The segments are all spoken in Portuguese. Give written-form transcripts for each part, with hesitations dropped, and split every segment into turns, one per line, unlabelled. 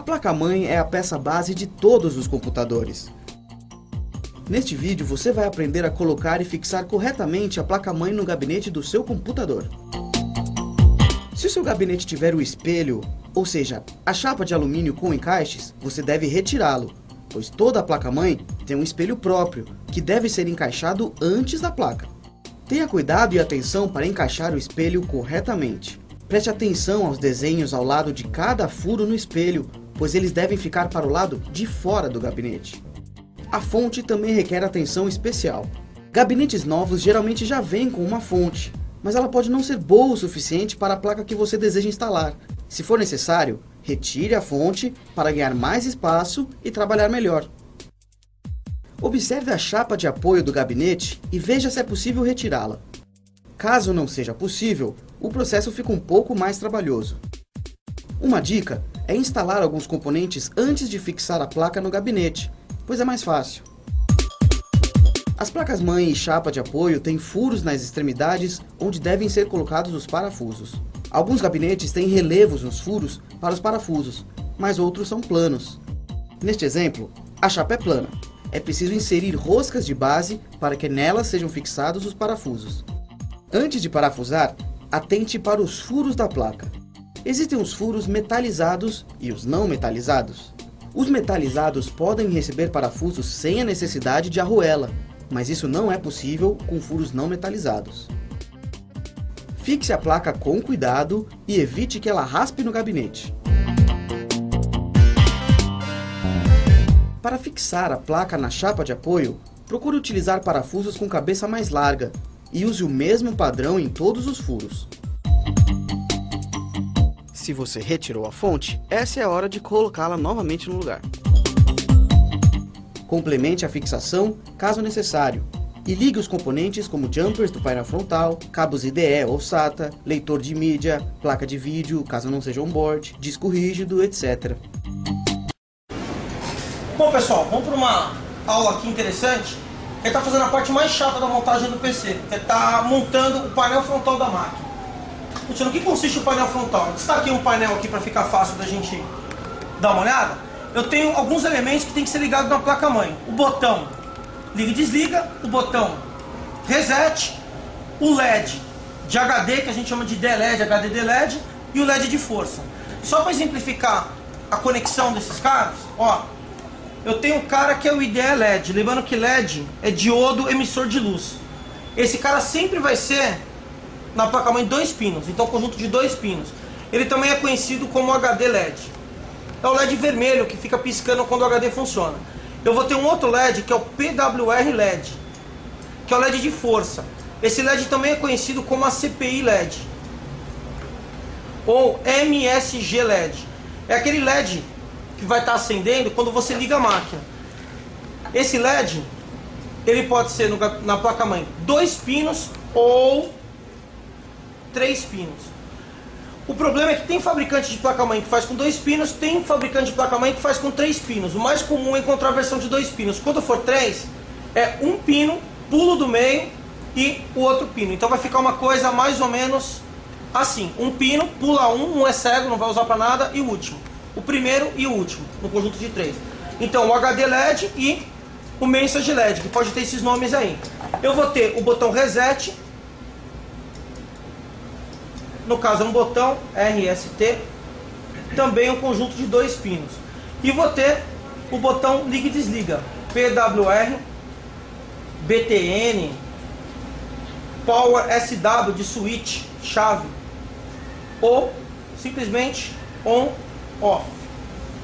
placa-mãe é a peça base de todos os computadores. Neste vídeo você vai aprender a colocar e fixar corretamente a placa-mãe no gabinete do seu computador. Se o seu gabinete tiver o espelho, ou seja, a chapa de alumínio com encaixes, você deve retirá-lo, pois toda a placa-mãe tem um espelho próprio, que deve ser encaixado antes da placa. Tenha cuidado e atenção para encaixar o espelho corretamente. Preste atenção aos desenhos ao lado de cada furo no espelho, pois eles devem ficar para o lado de fora do gabinete. A fonte também requer atenção especial. Gabinetes novos geralmente já vêm com uma fonte, mas ela pode não ser boa o suficiente para a placa que você deseja instalar. Se for necessário, retire a fonte para ganhar mais espaço e trabalhar melhor. Observe a chapa de apoio do gabinete e veja se é possível retirá-la. Caso não seja possível, o processo fica um pouco mais trabalhoso. Uma dica é instalar alguns componentes antes de fixar a placa no gabinete, pois é mais fácil. As placas-mãe e chapa de apoio têm furos nas extremidades onde devem ser colocados os parafusos. Alguns gabinetes têm relevos nos furos para os parafusos, mas outros são planos. Neste exemplo, a chapa é plana. É preciso inserir roscas de base para que nelas sejam fixados os parafusos. Antes de parafusar, atente para os furos da placa. Existem os furos metalizados e os não metalizados. Os metalizados podem receber parafusos sem a necessidade de arruela, mas isso não é possível com furos não metalizados. Fixe a placa com cuidado e evite que ela raspe no gabinete. Para fixar a placa na chapa de apoio, procure utilizar parafusos com cabeça mais larga e use o mesmo padrão em todos os furos. Se você retirou a fonte, essa é a hora de colocá-la novamente no lugar. Complemente a fixação caso necessário e ligue os componentes como jumpers do painel frontal, cabos IDE ou SATA, leitor de mídia, placa de vídeo caso não seja on-board, disco rígido, etc.
Bom pessoal, vamos para uma aula aqui interessante. Ele está fazendo a parte mais chata da montagem do PC, que está montando o painel frontal da máquina. No que consiste o painel frontal? Eu destaquei um painel aqui para ficar fácil da gente dar uma olhada. Eu tenho alguns elementos que tem que ser ligados na placa-mãe. O botão liga e desliga, o botão reset, o LED de HD, que a gente chama de DLED, HDD LED, e o LED de força. Só para exemplificar a conexão desses caras, ó, eu tenho um cara que é o IDE LED, lembrando que LED é diodo emissor de luz. Esse cara sempre vai ser na placa-mãe 2 pinos, então conjunto de 2 pinos. Ele também é conhecido como HD LED. É o LED vermelho que fica piscando quando o HD funciona. Eu vou ter um outro LED que é o PWR LED, que é o LED de força. Esse LED também é conhecido como a CPI LED ou MSG LED. É aquele LED que vai estar acendendo quando você liga a máquina. Esse LED, ele pode ser na placa-mãe 2 pinos ou 3 pinos. O problema é que tem fabricante de placa-mãe que faz com 2 pinos, tem fabricante de placa-mãe que faz com 3 pinos. O mais comum é encontrar a versão de 2 pinos. Quando for 3, é um pino, pulo do meio e o outro pino. Então vai ficar uma coisa mais ou menos assim. Um pino, pula um é cego, não vai usar para nada, e o último. O primeiro e o último, no conjunto de 3. Então o HD LED e o Message LED, que pode ter esses nomes aí. Eu vou ter o botão reset, no caso é um botão RST, também um conjunto de 2 pinos. E vou ter o botão liga e desliga, PWR, BTN, Power SW de switch, chave, ou simplesmente on, off,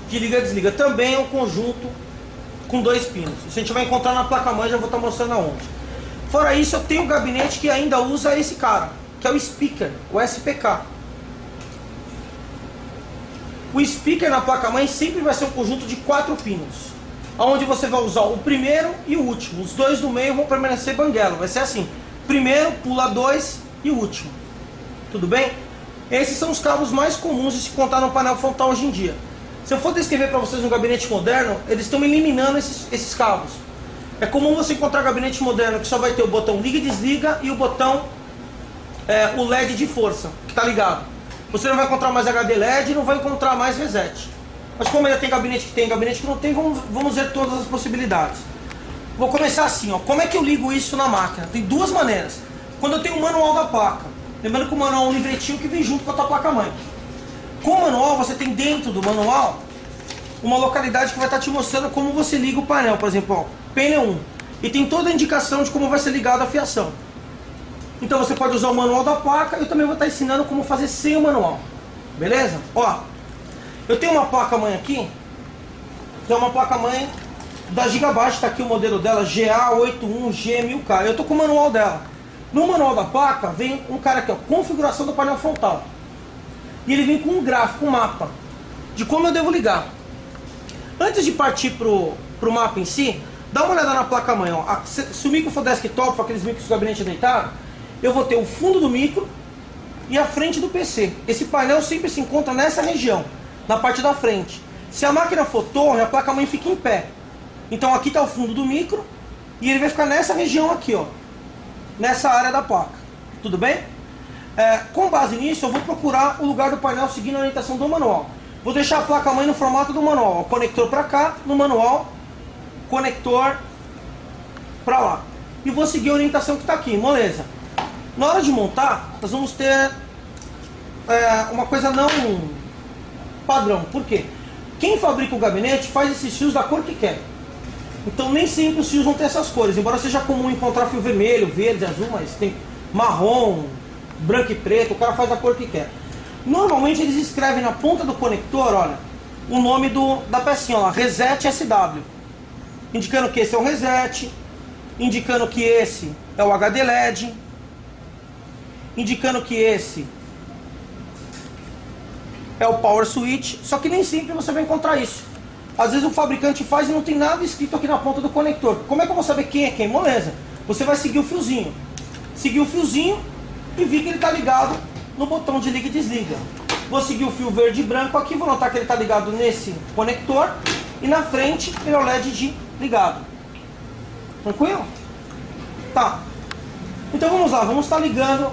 de liga e desliga. Também é um conjunto com 2 pinos. Isso a gente vai encontrar na placa-mãe, já vou estar mostrando aonde. Fora isso, eu tenho um gabinete que ainda usa esse cara, que é o speaker, o SPK. O speaker na placa-mãe sempre vai ser um conjunto de 4 pinos, onde você vai usar o primeiro e o último. Os 2 do meio vão permanecer banguelo. Vai ser assim: primeiro, pula 2 e o último. Tudo bem? Esses são os cabos mais comuns de se encontrar no painel frontal hoje em dia. Se eu for descrever para vocês um gabinete moderno, eles estão eliminando esses cabos. É comum você encontrar gabinete moderno que só vai ter o botão liga e desliga e o botão o LED de força, que está ligado. Você não vai encontrar mais HD LED e não vai encontrar mais reset. Mas como ainda tem gabinete que não tem, vamos ver todas as possibilidades. Vou começar assim, ó. Como é que eu ligo isso na máquina? Tem duas maneiras. Quando eu tenho o manual da placa. Lembrando que o manual é um livretinho que vem junto com a tua placa-mãe. Com o manual, você tem dentro do manual uma localidade que vai estar te mostrando como você liga o painel. Por exemplo, ó, PN1. E tem toda a indicação de como vai ser ligada a fiação. Então você pode usar o manual da placa. Eu também vou estar ensinando como fazer sem o manual. Beleza? Ó, eu tenho uma placa-mãe aqui. Que é uma placa-mãe da Gigabyte. Está aqui o modelo dela, GA81G1000K. Eu estou com o manual dela. No manual da placa vem um cara aqui, ó, configuração do painel frontal. E ele vem com um gráfico, um mapa de como eu devo ligar. Antes de partir pro mapa em si, dá uma olhada na placa-mãe. Se o micro for desktop, for aqueles micros do gabinete deitado, eu vou ter o fundo do micro e a frente do PC. Esse painel sempre se encontra nessa região, na parte da frente. Se a máquina for torre, a placa-mãe fica em pé. Então aqui está o fundo do micro e ele vai ficar nessa região aqui, ó, nessa área da placa. Tudo bem? Com base nisso, eu vou procurar o lugar do painel seguindo a orientação do manual. Vou deixar a placa-mãe no formato do manual. O conector para cá, no manual, conector para lá. E vou seguir a orientação que está aqui, moleza. Na hora de montar, nós vamos ter uma coisa não padrão. Por quê? Quem fabrica o gabinete faz esses fios da cor que quer. Então nem sempre os fios vão ter essas cores. Embora seja comum encontrar fio vermelho, verde, azul, mas tem marrom, branco e preto, o cara faz da cor que quer. Normalmente eles escrevem na ponta do conector, olha, o nome da pecinha, ó, Reset SW. Indicando que esse é o reset, indicando que esse é o HD LED, indicando que esse é o Power Switch. Só que nem sempre você vai encontrar isso. Às vezes o fabricante faz e não tem nada escrito aqui na ponta do conector. Como é que eu vou saber quem é quem? Moleza. Você vai seguir o fiozinho. Seguir o fiozinho e ver que ele está ligado no botão de liga e desliga. Vou seguir o fio verde e branco aqui, vou notar que ele está ligado nesse conector. E na frente ele é o LED de ligado. Tranquilo? Tá. Então vamos lá, vamos estar ligando,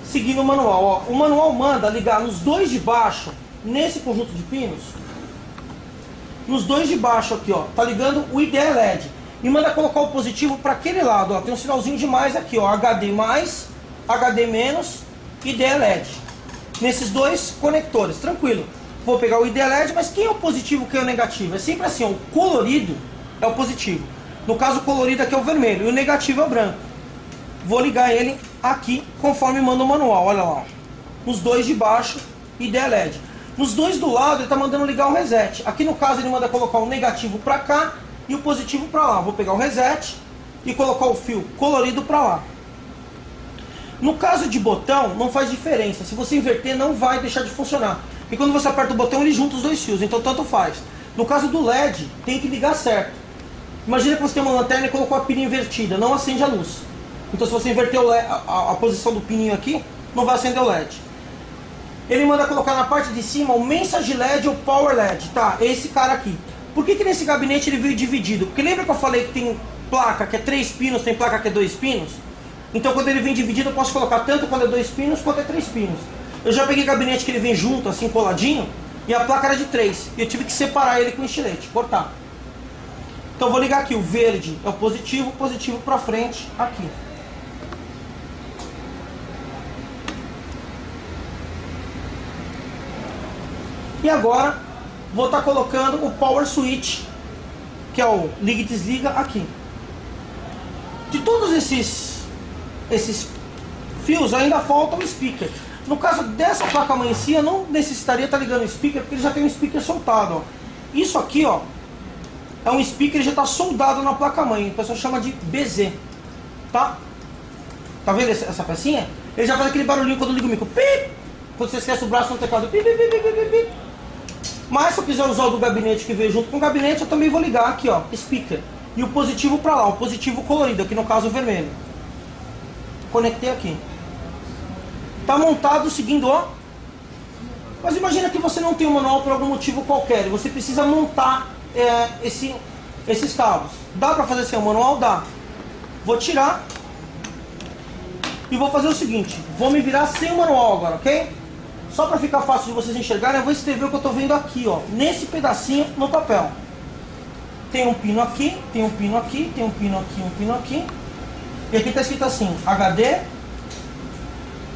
seguindo o manual. Ó, o manual manda ligar nos dois de baixo, nesse conjunto de pinos. Nos dois de baixo aqui, ó, tá ligando o IDE LED. E manda colocar o positivo para aquele lado, ó. Tem um sinalzinho de mais aqui, ó, HD mais, HD menos, IDE LED. Nesses dois conectores, tranquilo. Vou pegar o IDE LED, mas quem é o positivo, quem é o negativo? É sempre assim, ó, o colorido é o positivo. No caso, o colorido aqui é o vermelho e o negativo é o branco. Vou ligar ele aqui, conforme manda o manual, olha lá. Nos dois de baixo, IDE LED. Nos dois do lado ele está mandando ligar o reset. Aqui no caso ele manda colocar o negativo para cá e o positivo para lá. Vou pegar o reset e colocar o fio colorido para lá. No caso de botão não faz diferença. Se você inverter não vai deixar de funcionar. Porque quando você aperta o botão ele junta os dois fios, então tanto faz. No caso do LED tem que ligar certo. Imagina que você tem uma lanterna e colocou a pilha invertida, não acende a luz. Então se você inverter a posição do pininho aqui, não vai acender o LED. Ele manda colocar na parte de cima o Message LED ou Power LED, tá? Esse cara aqui. Por que nesse gabinete ele veio dividido? Porque lembra que eu falei que tem placa que é 3 pinos, tem placa que é 2 pinos? Então quando ele vem dividido eu posso colocar tanto quando é 2 pinos quanto é 3 pinos. Eu já peguei gabinete que ele vem junto, assim, coladinho, e a placa era de 3. E eu tive que separar ele com estilete, cortar. Então eu vou ligar aqui, o verde é o positivo pra frente, aqui. E agora vou estar colocando o Power Switch, que é o liga e desliga, aqui. De todos esses fios ainda falta o speaker. No caso dessa placa-mãe em si, eu não necessitaria estar ligando o speaker, porque ele já tem um speaker soltado. Ó. Isso aqui, ó, é um speaker que já está soldado na placa-mãe. O pessoal chama de BZ. Tá? Tá vendo essa pecinha? Ele já faz aquele barulhinho quando liga o micro. Pip! Quando você esquece o braço no teclado. Pip, pip, pip, pip, pip. Mas se eu quiser usar o do gabinete que veio junto com o gabinete, eu também vou ligar aqui, ó, speaker. E o positivo para lá, o positivo colorido, aqui no caso o vermelho. Conectei aqui. Tá montado seguindo, ó. Mas imagina que você não tem um manual por algum motivo qualquer. E você precisa montar esses cabos. Dá para fazer sem o manual? Dá. Vou tirar. E vou fazer o seguinte. Vou me virar sem o manual agora, ok? Só para ficar fácil de vocês enxergarem, eu vou escrever o que eu estou vendo aqui, ó, nesse pedacinho no papel. Tem um pino aqui, tem um pino aqui, tem um pino aqui, um pino aqui. E aqui está escrito assim, HD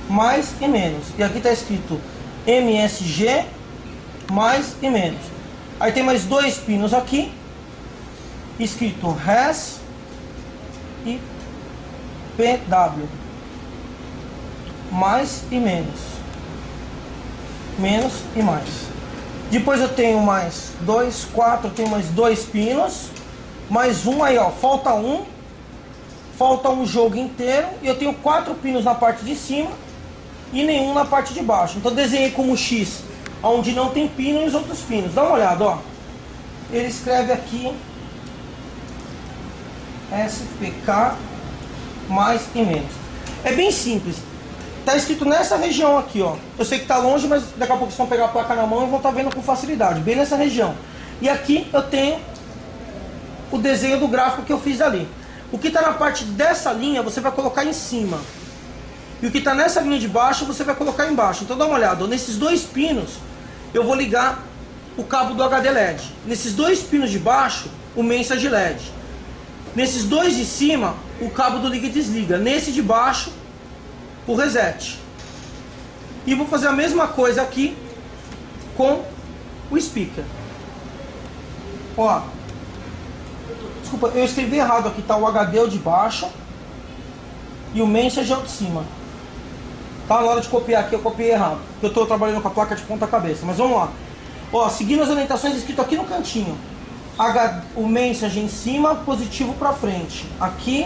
mais e menos. E aqui está escrito MSG mais e menos. Aí tem mais dois pinos aqui, escrito RES e PW. Mais e menos. Menos e mais. Depois eu tenho mais 2, 4, eu tenho mais dois pinos. Mais um aí, ó, falta um jogo inteiro. E eu tenho 4 pinos na parte de cima e nenhum na parte de baixo. Então eu desenhei como X, onde não tem pino e os outros pinos. Dá uma olhada, ó. Ele escreve aqui SPK mais e menos. É bem simples. Tá escrito nessa região aqui, ó. Eu sei que tá longe, mas daqui a pouco vocês vão pegar a placa na mão e vão estar vendo com facilidade. Bem nessa região. E aqui eu tenho o desenho do gráfico que eu fiz ali. O que está na parte dessa linha você vai colocar em cima. E o que está nessa linha de baixo você vai colocar embaixo. Então dá uma olhada. Nesses dois pinos eu vou ligar o cabo do HD LED. Nesses dois pinos de baixo o Message LED. Nesses dois de cima o cabo do liga e desliga. Nesse de baixo o reset. E vou fazer a mesma coisa aqui com o speaker. Ó. Desculpa, eu escrevi errado aqui, tá? O HD é o de baixo e o Message é o de cima. Tá? Na hora de copiar aqui eu copiei errado, porque eu estou trabalhando com a placa de ponta cabeça. Mas vamos lá. Ó, seguindo as orientações escrito aqui no cantinho. O Message em cima, positivo para frente. Aqui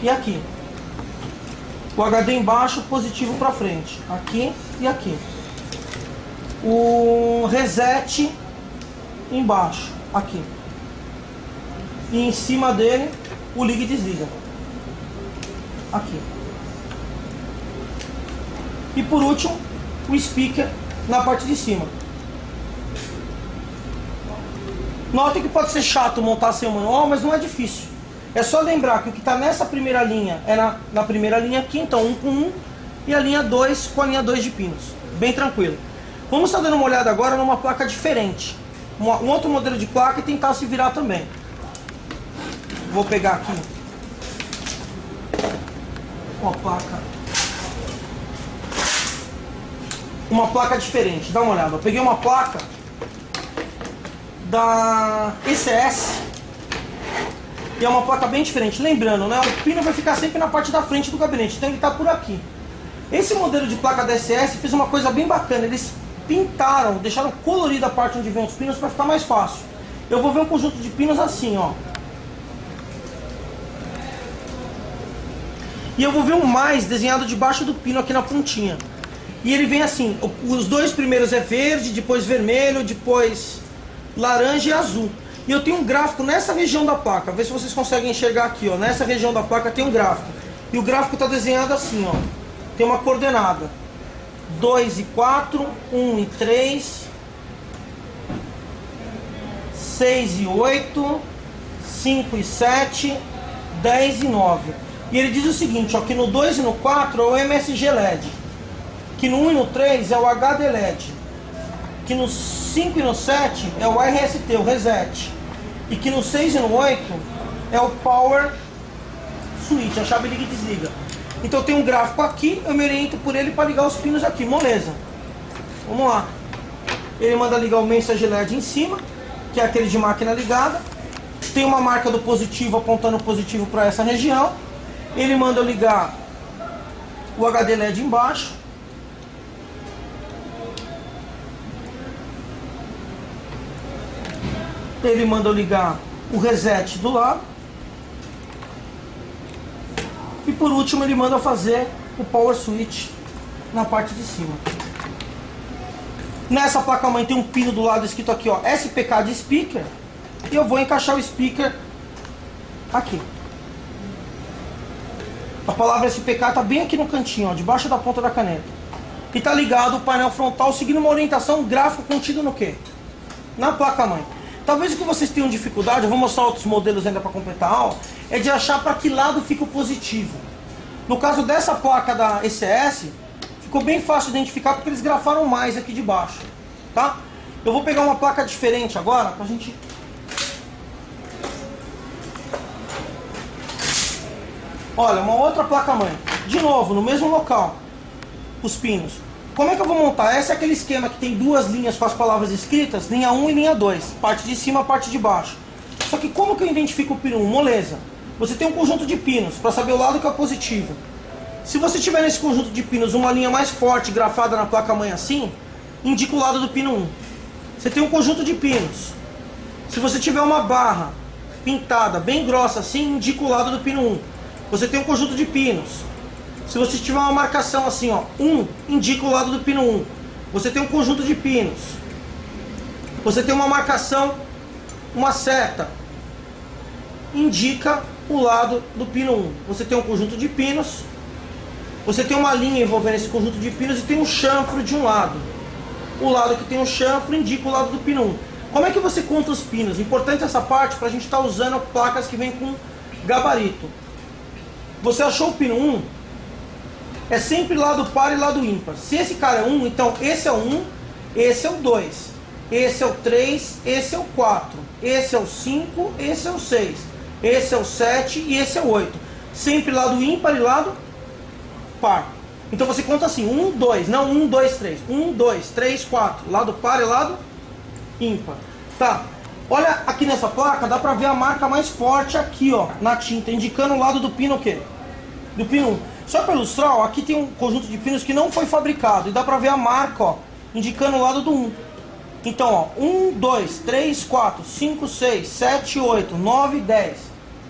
e aqui. O HD embaixo, positivo para frente. Aqui e aqui. O reset embaixo. Aqui. E em cima dele, o liga e desliga. Aqui. E por último, o speaker na parte de cima. Notem que pode ser chato montar sem o manual, mas não é difícil. É só lembrar que o que está nessa primeira linha é na primeira linha aqui, então 1 com 1, e a linha 2 com a linha 2 de pinos. Bem tranquilo. Vamos estar dando uma olhada agora numa placa diferente. Um outro modelo de placa e tentar se virar também. Vou pegar aqui uma placa diferente. Dá uma olhada. Eu peguei uma placa da ECS. E é uma placa bem diferente. Lembrando, né? O pino vai ficar sempre na parte da frente do gabinete. Então ele está por aqui. Esse modelo de placa da ECS fez uma coisa bem bacana. Eles pintaram, deixaram colorida a parte onde vem os pinos para ficar mais fácil. Eu vou ver um conjunto de pinos assim, ó. E eu vou ver um mais desenhado debaixo do pino aqui na pontinha. E ele vem assim, os dois primeiros é verde, depois vermelho, depois laranja e azul. E eu tenho um gráfico nessa região da placa. Vê se vocês conseguem enxergar aqui, ó. Nessa região da placa tem um gráfico. E o gráfico está desenhado assim, ó. Tem uma coordenada. 2 e 4, 1 e 3, 6 e 8, 5 e 7, 10 e 9. E ele diz o seguinte, ó, que no 2 e no 4 é o MSG LED. Que no 1 e no 3 é o HD LED. Que no 5 e no 7 é o RST, o Reset. E que no 6 e no 8 é o Power Switch, a chave liga e desliga. Então tem um gráfico aqui, eu me oriento por ele para ligar os pinos aqui, moleza. Vamos lá. Ele manda ligar o Message LED em cima, que é aquele de máquina ligada. Tem uma marca do positivo apontando positivo para essa região. Ele manda eu ligar o HD LED embaixo. Ele manda eu ligar o reset do lado. E por último ele manda fazer o power switch na parte de cima. Nessa placa-mãe tem um pino do lado escrito aqui, ó, SPK de speaker. E eu vou encaixar o speaker aqui. A palavra SPK está bem aqui no cantinho, ó, debaixo da ponta da caneta. E está ligado o painel frontal seguindo uma orientação gráfico contido no quê? Na placa-mãe. Talvez o que vocês tenham dificuldade, eu vou mostrar outros modelos ainda para completar a aula, é de achar para que lado fica o positivo. No caso dessa placa da ECS, ficou bem fácil de identificar porque eles grafaram mais aqui de baixo, tá? Eu vou pegar uma placa diferente agora pra gente... Olha, uma outra placa-mãe. De novo, no mesmo local. Os pinos. Como é que eu vou montar? Esse é aquele esquema que tem duas linhas com as palavras escritas, linha 1 e linha 2. Parte de cima, parte de baixo. Só que como que eu identifico o pino 1? Moleza. Você tem um conjunto de pinos para saber o lado que é positivo. Se você tiver nesse conjunto de pinos uma linha mais forte grafada na placa-mãe assim, indica o lado do pino 1. Você tem um conjunto de pinos. Se você tiver uma barra pintada bem grossa assim, indica o lado do pino 1. Você tem um conjunto de pinos. Se você tiver uma marcação assim, ó, 1, indica o lado do pino 1. Você tem um conjunto de pinos. Você tem uma marcação, uma seta, indica o lado do pino 1. Você tem um conjunto de pinos. Você tem uma linha envolvendo esse conjunto de pinos e tem um chanfro de um lado. O lado que tem um chanfro indica o lado do pino 1. Como é que você conta os pinos? Importante essa parte para a gente estar usando placas que vêm com gabarito. Você achou o pino 1? É sempre lado par e lado ímpar. Se esse cara é 1, então esse é o 1, esse é o 2, esse é o 3, esse é o 4, esse é o 5, esse é o 6, esse é o 7 e esse é o 8. Sempre lado ímpar e lado par. Então você conta assim, 1, 2, não 1, 2, 3. 1, 2, 3, 4. Lado par e lado ímpar. Tá. Olha aqui nessa placa, dá pra ver a marca mais forte aqui, ó, na tinta, indicando o lado do pino o quê? Do pino 1. Só para ilustrar, ó, aqui tem um conjunto de pinos que não foi fabricado. E dá pra ver a marca, ó, indicando o lado do 1. Então, ó, 1, 2, 3, 4, 5, 6, 7, 8, 9, 10.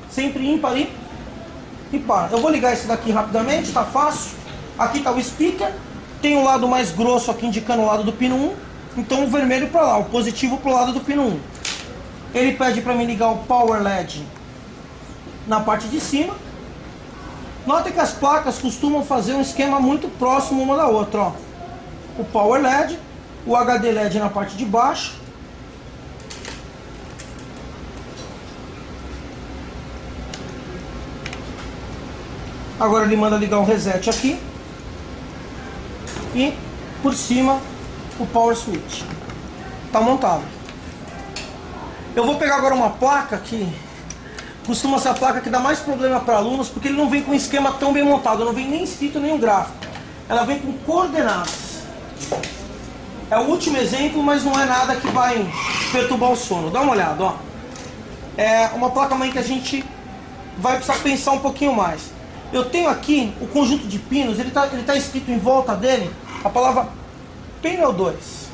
Sempre ímpar e par. Eu vou ligar esse daqui rapidamente, tá fácil. Aqui tá o speaker. Tem o lado mais grosso aqui indicando o lado do pino 1. Então o vermelho para lá, o positivo pro lado do pino 1. Ele pede para mim ligar o Power LED na parte de cima. Notem que as placas costumam fazer um esquema muito próximo uma da outra, ó. O Power LED, o HD LED na parte de baixo. Agora ele manda ligar o reset aqui. E por cima o Power Switch. Tá montado. Eu vou pegar agora uma placa que costuma ser a placa que dá mais problema para alunos, porque ele não vem com um esquema tão bem montado, não vem nem escrito nem um gráfico. Ela vem com coordenadas. É o último exemplo, mas não é nada que vai perturbar o sono. Dá uma olhada, ó. É uma placa-mãe que a gente vai precisar pensar um pouquinho mais. Eu tenho aqui o conjunto de pinos, ele tá escrito em volta dele a palavra Panel 2.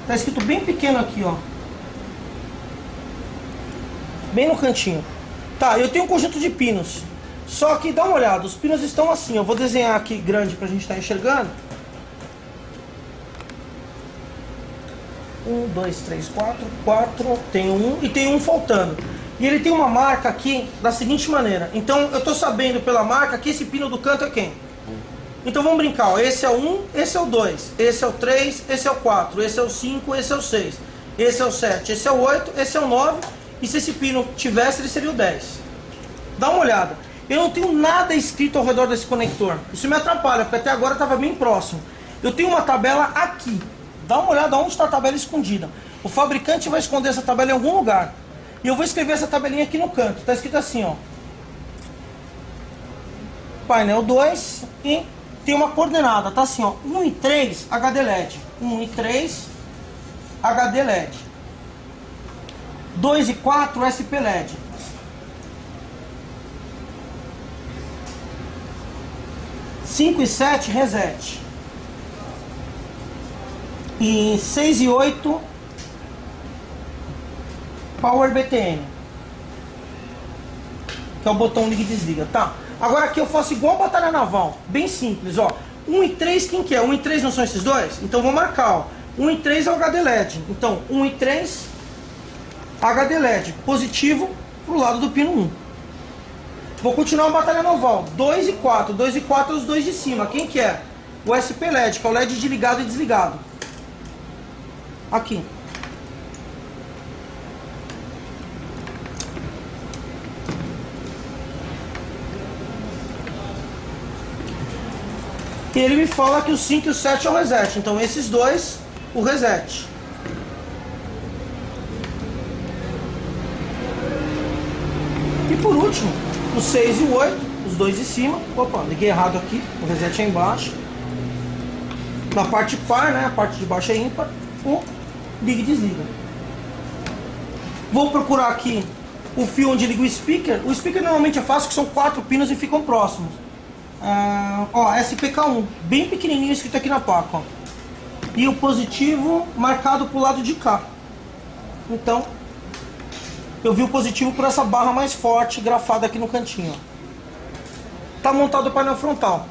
Tá escrito bem pequeno aqui, ó. Bem no cantinho. Tá, eu tenho um conjunto de pinos. Só que dá uma olhada, os pinos estão assim. Eu vou desenhar aqui grande pra gente estar enxergando. 1, 2, 3, 4, 4. Tem um e tem um faltando. E ele tem uma marca aqui da seguinte maneira. Então eu tô sabendo pela marca que esse pino do canto é quem? Então vamos brincar, ó. Esse é o 1, esse é o 2, esse é o 3, esse é o 4, esse é o 5, esse é o 6, esse é o 7, esse é o 8, esse é o 9. E se esse pino tivesse, ele seria o 10. Dá uma olhada. Eu não tenho nada escrito ao redor desse conector. Isso me atrapalha, porque até agora estava bem próximo. Eu tenho uma tabela aqui. Dá uma olhada onde está a tabela escondida. O fabricante vai esconder essa tabela em algum lugar. E eu vou escrever essa tabelinha aqui no canto. Está escrito assim, ó. Painel 2 e tem uma coordenada. Tá assim, ó. 1 e 3 HD LED. 1 e 3 HD LED. 2 e 4 SP LED. 5 e 7 reset. E 6 e 8 Power BTN, que é o botão liga e desliga, tá? Agora aqui eu faço igual a batalha naval, bem simples, ó. 1 e 3 quem que é? 1 e 3 não são esses dois? Então vou marcar, ó. 1 e 3 é o HD LED. Então 1 e 3 HD LED, positivo pro lado do pino 1. Vou continuar a batalha naval. 2 e 4. 2 e 4 é os dois de cima. Quem que é? O SP LED, que é o LED de ligado e desligado. Aqui. E ele me fala que o 5 e o 7 é o reset. Então esses dois, o reset. E por último, o 6 e o 8, os dois de cima. Opa, liguei errado aqui, o reset é embaixo. Na parte par, né, a parte de baixo é ímpar, o liga e desliga. Vou procurar aqui o fio onde liga o speaker. O speaker normalmente é fácil, que são 4 pinos e ficam próximos. Ó, SPK1, bem pequenininho escrito aqui na placa, ó. E o positivo marcado pro lado de cá. Então, eu vi o positivo por essa barra mais forte grafada aqui no cantinho, ó. Tá montado o painel frontal.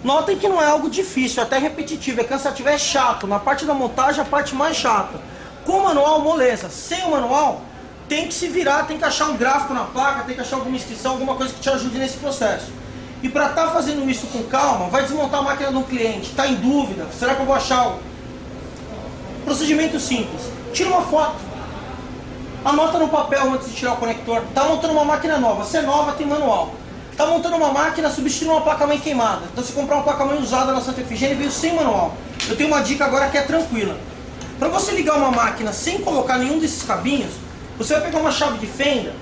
Notem que não é algo difícil, é até repetitivo, é cansativo, é chato. Na parte da montagem, a parte mais chata. Com o manual, moleza. Sem o manual, tem que se virar, tem que achar um gráfico na placa, tem que achar alguma inscrição, alguma coisa que te ajude nesse processo. E para estar fazendo isso com calma, vai desmontar a máquina do cliente, está em dúvida, será que eu vou achar o procedimento simples? Tira uma foto, anota no papel antes de tirar o conector. Está montando uma máquina nova, se é nova tem manual. Está montando uma máquina substituindo uma placa-mãe queimada. Então se comprar uma placa-mãe usada na Santa Efigênia, veio sem manual. Eu tenho uma dica agora que é tranquila. Para você ligar uma máquina sem colocar nenhum desses cabinhos, você vai pegar uma chave de fenda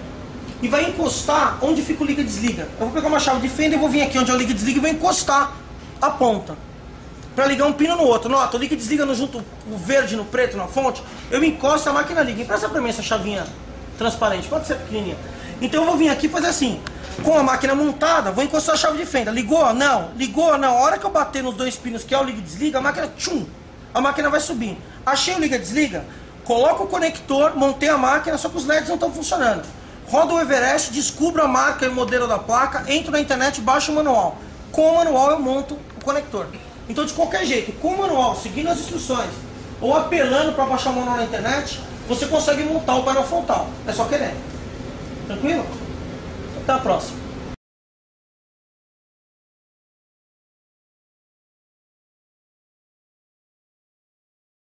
e vai encostar onde fica o liga e desliga. Eu vou pegar uma chave de fenda e vou vir aqui onde é o liga e desliga e vou encostar a ponta para ligar um pino no outro. Nota, o liga e desliga no junto o verde no preto na fonte, eu encosto, a máquina liga. Empresta para mim essa chavinha transparente, pode ser pequenininha. Então eu vou vir aqui e fazer assim, com a máquina montada, vou encostar a chave de fenda. Ligou? Não. Ligou? Não. A hora que eu bater nos dois pinos que é o liga e desliga, a máquina tchum, a máquina vai subindo. Achei o liga e desliga, coloco o conector, montei a máquina, só que os LEDs não estão funcionando. Roda o Everest, descubro a marca e o modelo da placa, entro na internet e baixo o manual. Com o manual eu monto o conector. Então de qualquer jeito, com o manual, seguindo as instruções, ou apelando para baixar o manual na internet, você consegue montar o painel frontal. É só querer. Tranquilo? Até a próxima.